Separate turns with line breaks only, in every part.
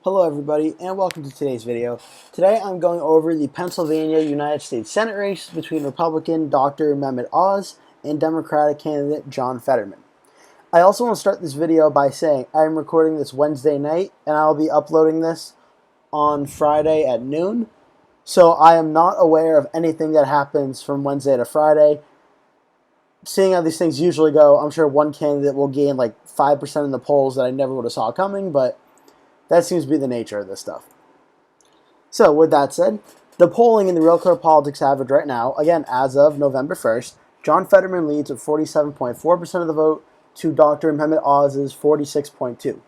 Hello everybody and welcome to today's video. Today I'm going over the Pennsylvania United States Senate race between Republican Dr. Mehmet Oz and Democratic candidate John Fetterman. I also want to start this video by saying I am recording this Wednesday night and I'll be uploading this on Friday at noon. So I am not aware of anything that happens from Wednesday to Friday. Seeing how these things usually go, I'm sure one candidate will gain like 5% in the polls that I never would have saw coming, but that seems to be the nature of this stuff. So, with that said, the polling in the Real Clear Politics average right now, again, as of November 1st, John Fetterman leads with 47.4% of the vote to Dr. Mehmet Oz's 46.2%.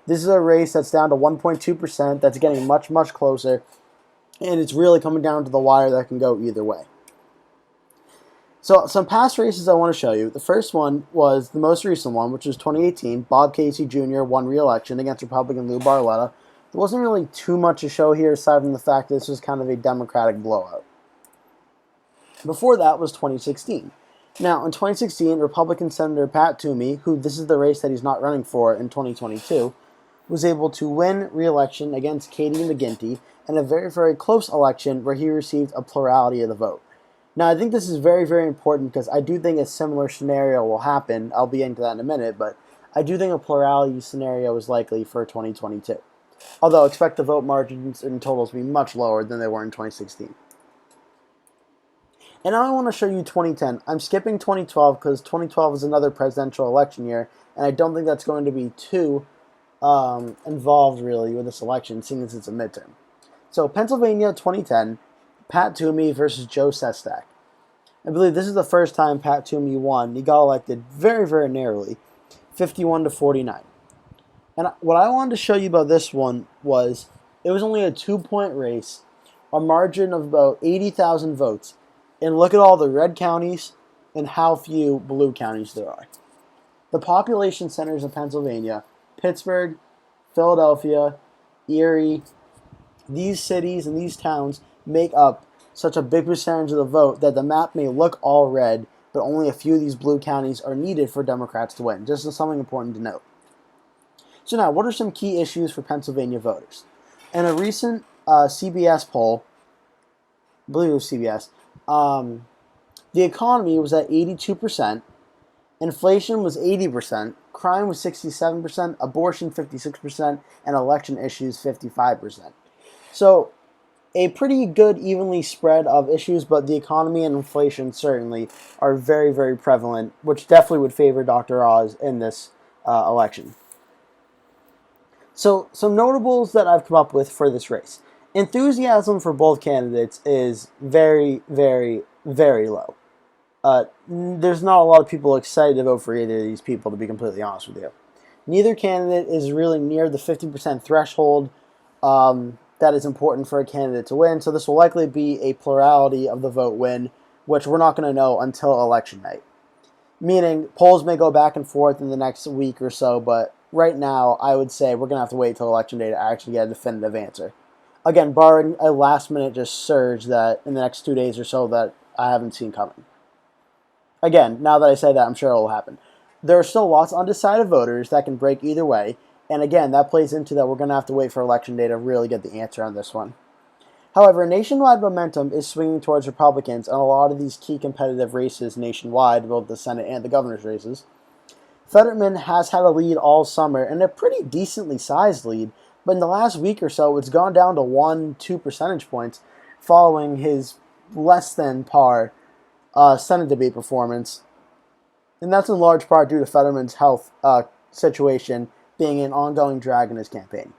This is a race that's down to 1.2%, that's getting much, much closer, and it's really coming down to the wire that can go either way. So, some past races I want to show you. The first one was the most recent one, which was 2018. Bob Casey Jr. won re-election against Republican Lou Barletta. There wasn't really too much to show here, aside from the fact that this was kind of a Democratic blowout. Before that was 2016. Now, in 2016, Republican Senator Pat Toomey, who this is the race that he's not running for in 2022, was able to win re-election against Katie McGinty in a very, very close election where he received a plurality of the vote. Now, I think this is very, very important because I do think a similar scenario will happen. I'll be into that in a minute, but I do think a plurality scenario is likely for 2022. Although, expect the vote margins and totals to be much lower than they were in 2016. And now I want to show you 2010. I'm skipping 2012 because 2012 is another presidential election year, and I don't think that's going to be too involved, really, with this election, seeing as it's a midterm. So, Pennsylvania 2010. Pat Toomey versus Joe Sestak. I believe this is the first time Pat Toomey won. He got elected very, very narrowly, 51 to 49. And what I wanted to show you about this one was it was only a 2-point race, a margin of about 80,000 votes. And look at all the red counties and how few blue counties there are. The population centers of Pennsylvania, Pittsburgh, Philadelphia, Erie, these cities and these towns make up such a big percentage of the vote that the map may look all red, but only a few of these blue counties are needed for Democrats to win. Just something important to note. So now, what are some key issues for Pennsylvania voters? In a recent CBS poll, I believe it was CBS, the economy was at 82%, inflation was 80%, crime was 67%, abortion 56%, and election issues 55%. So, a pretty good evenly spread of issues, but the economy and inflation certainly are very, very prevalent, which definitely would favor Dr. Oz in this election. So, some notables that I've come up with for this race. Enthusiasm for both candidates is very, very, very low. There's not a lot of people excited to vote for either of these people, to be completely honest with you. Neither candidate is really near the 50% threshold that is important for a candidate to win, so this will likely be a plurality of the vote win, which we're not going to know until election night. Meaning, polls may go back and forth in the next week or so, but right now, I would say we're going to have to wait till election day to actually get a definitive answer. Again, barring a last-minute just surge that in the next 2 days or so that I haven't seen coming. Again, now that I say that, I'm sure it will happen. There are still lots of undecided voters that can break either way, and again, that plays into that we're going to have to wait for election day to really get the answer on this one. However, nationwide momentum is swinging towards Republicans in a lot of these key competitive races nationwide, both the Senate and the governor's races. Fetterman has had a lead all summer, and a pretty decently sized lead, but in the last week or so, it's gone down to 1-2 percentage points following his less than par Senate debate performance. And that's in large part due to Fetterman's health situation being an ongoing drag in his campaign.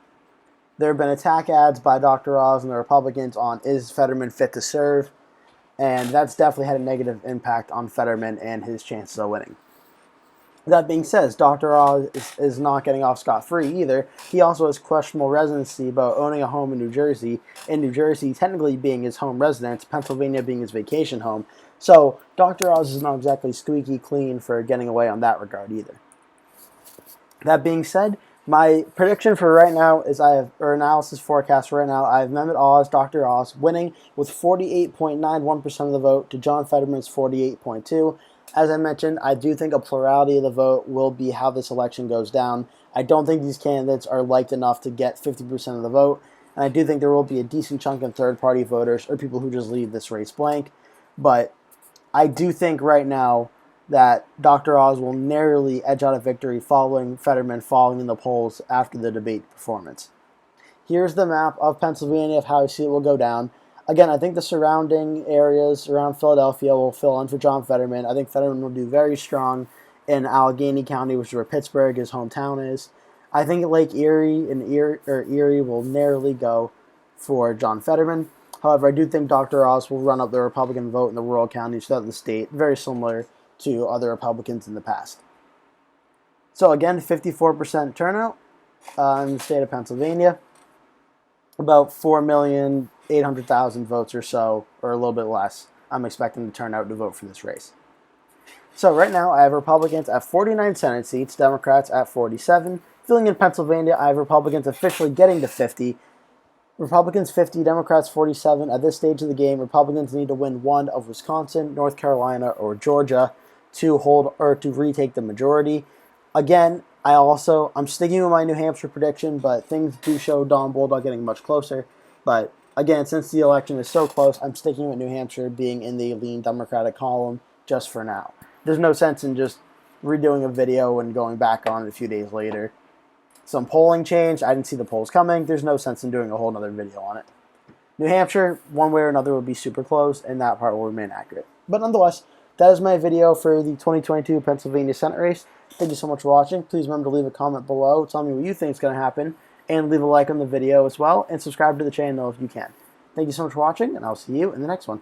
There have been attack ads by Dr. Oz and the Republicans on is Fetterman fit to serve, and that's definitely had a negative impact on Fetterman and his chances of winning. That being said, Dr. Oz is not getting off scot-free either. He also has questionable residency about owning a home in New Jersey technically being his home residence, Pennsylvania being his vacation home. So Dr. Oz is not exactly squeaky clean for getting away on that regard either. That being said, my prediction for right now is analysis forecast for right now, I have Mehmet Oz, Dr. Oz, winning with 48.91% of the vote to John Fetterman's 48.2%. As I mentioned, I do think a plurality of the vote will be how this election goes down. I don't think these candidates are liked enough to get 50% of the vote, and I do think there will be a decent chunk of third-party voters or people who just leave this race blank. But I do think right now that Dr. Oz will narrowly edge out a victory following Fetterman falling in the polls after the debate performance. Here's the map of Pennsylvania of how I see it will go down. Again, I think the surrounding areas around Philadelphia will fill in for John Fetterman. I think Fetterman will do very strong in Allegheny County, which is where Pittsburgh, his hometown, is. I think Lake Erie and Erie will narrowly go for John Fetterman. However, I do think Dr. Oz will run up the Republican vote in the rural counties throughout the state, very similar to other Republicans in the past. So again, 54% turnout in the state of Pennsylvania. About 4,800,000 votes or so, or a little bit less, I'm expecting to turn out to vote for this race. So right now, I have Republicans at 49 Senate seats, Democrats at 47. Filling in Pennsylvania, I have Republicans officially getting to 50. Republicans 50, Democrats 47. At this stage of the game, Republicans need to win one of Wisconsin, North Carolina, or Georgia to hold or to retake the majority. Again, I'm sticking with my New Hampshire prediction, but things do show Don Bulldog getting much closer. But again, since the election is so close, I'm sticking with New Hampshire being in the lean Democratic column just for now. There's no sense in just redoing a video and going back on it a few days later. Some polling changed. I didn't see the polls coming. There's no sense in doing a whole other video on it. New Hampshire, one way or another, will be super close, and that part will remain accurate. But nonetheless, that is my video for the 2022 Pennsylvania Senate race. Thank you so much for watching. Please remember to leave a comment below. Tell me what you think is going to happen. And leave a like on the video as well. And subscribe to the channel if you can. Thank you so much for watching, and I'll see you in the next one.